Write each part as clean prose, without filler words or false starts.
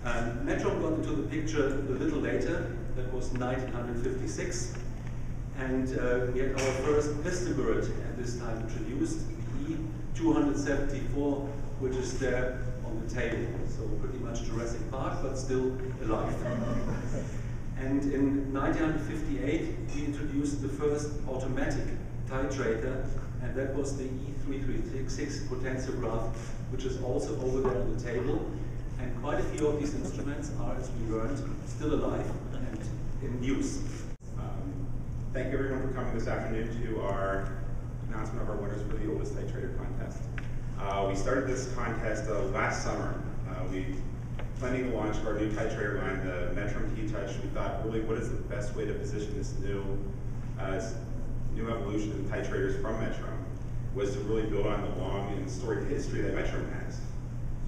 Metrohm got into the picture a little later. That was 1956. And we had our first piston-bird at this time introduced, E274, which is there on the table. So pretty much Jurassic Park, but still alive. And in 1958, we introduced the first automatic titrator, and that was the E336 potentiograph, which is also over there on the table. And quite a few of these instruments are, as we learned, still alive and in use. Thank you everyone for coming this afternoon to our announcement of our winners for the oldest Titrator contest. We started this contest last summer. We planning the launch of our new titrator line, the Metrohm T-Touch. We thought, really, what is the best way to position this new evolution in titrators from Metrohm was to really build on the long and storied history that Metrohm has.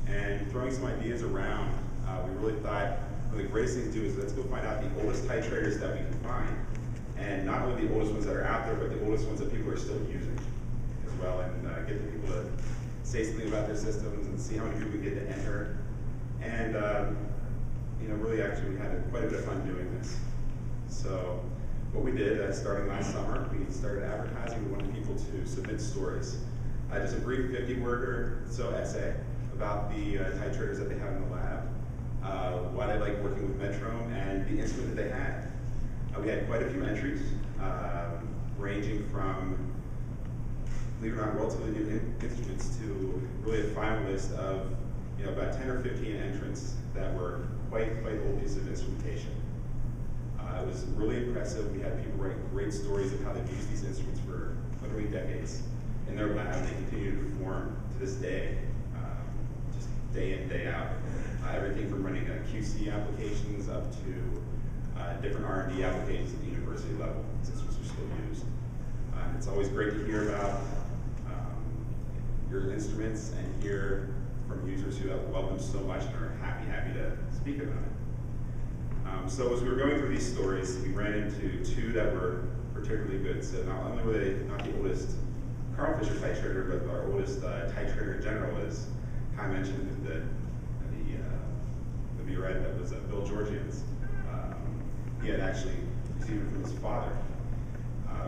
And throwing some ideas around, we really thought one of the greatest things to do is let's go find out the oldest titrators that we can find. And not only the oldest ones that are out there, but the oldest ones that people are still using as well, and get the people to say something about their systems and see how many people we get to enter. And you know, really actually we had quite a bit of fun doing this. So what we did, starting last summer, we started advertising. We wanted people to submit stories. Just a brief 50-word or so essay about the titrators that they have in the lab, why they like working with Metrohm, and the instrument that they had. We had quite a few entries, ranging from, believe it or not, relatively new instruments to really a final list of, you know, about 10 or 15 entrants that were quite old pieces of instrumentation. It was really impressive. We had people write great stories of how they've used these instruments for literally decades in their lab. They continue to perform to this day, just day in, day out. Everything from running QC applications up to different R&D applications at the university level. These instruments are still used. It's always great to hear about your instruments and hear from users who have loved them so much and are happy to speak about it. So as we were going through these stories, we ran into two that were particularly good. So not only were they not the oldest Karl Fischer titrator, but our oldest titrator in general, as Kai mentioned, the Murad that was Bill Georgian's. He had actually received it from his father,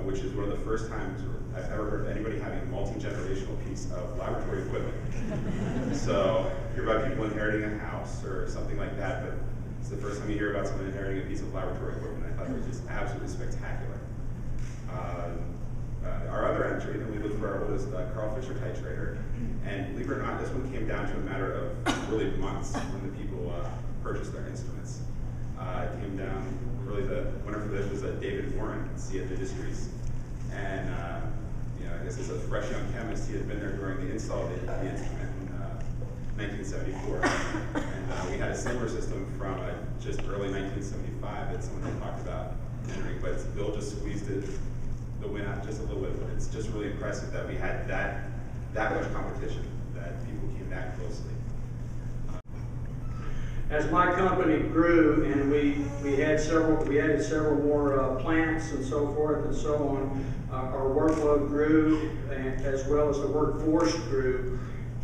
which is one of the first times I've ever heard of anybody having a multi-generational piece of laboratory equipment. So you hear about people inheriting a house or something like that, but it's the first time you hear about someone inheriting a piece of laboratory equipment. I thought it was just absolutely spectacular. Our other entry, then we looked for our oldest Karl Fischer titrator, and believe it or not, this one came down to a matter of really months when the people purchased their instruments. It came down, really the winner for this was David Warren at CF Industries. And you know, I guess as a fresh young chemist, he had been there during the install of the instrument in 1974. And we had a similar system from just early 1975 that someone had talked about entering, but Bill just squeezed the win out just a little bit. But it's just really impressive that we had that much competition, that people came that closely. As my company grew and we added several more plants and so forth and so on, our workload grew, and as well as the workforce grew,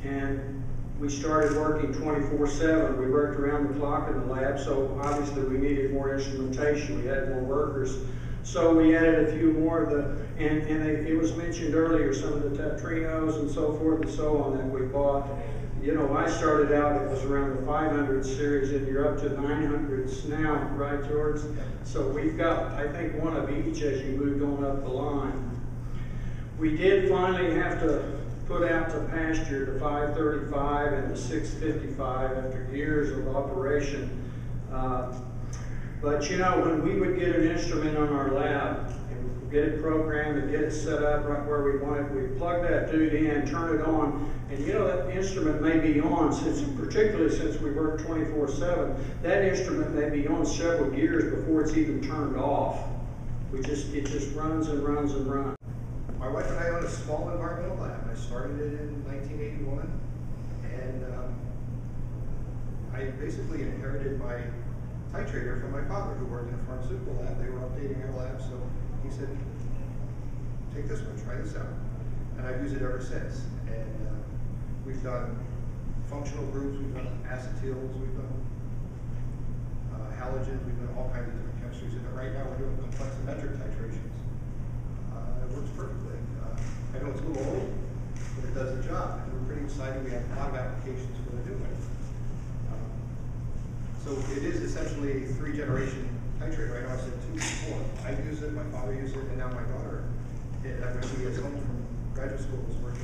and we started working 24/7. We worked around the clock in the lab, so obviously we needed more instrumentation. We had more workers, so we added a few more of the, and it was mentioned earlier, some of the Titrators and so forth and so on that we bought. You know, I started out, it was around the 500 series, and you're up to 900s now, right, George? So we've got, I think, one of each as you moved on up the line. We did finally have to put out to pasture the 535 and the 655 after years of operation. But you know, when we would get an instrument on our lab, and get it programmed and get it set up right where we want it, we'd plug that dude in, turn it on, and you know that instrument may be on, particularly since we work 24/7, that instrument may be on several years before it's even turned off. It just runs and runs and runs. My wife and I own a small environmental lab. I started it in 1981, and I basically inherited my titrator from my father, who worked in a pharmaceutical lab. They were updating our lab, so he said, take this one, try this out. And I've used it ever since. And we've done functional groups, we've done acetyls, we've done halogens, we've done all kinds of different chemistries, and right now we're doing potentiometric titrations. It works perfectly. I know it's a little old, but it does the job, and we're pretty excited. We have a lot of applications for the new one. So it is essentially a 3-generation titrator. I know I said 2 before. I use it, my father used it, and now my daughter, when she gets home from graduate school, is working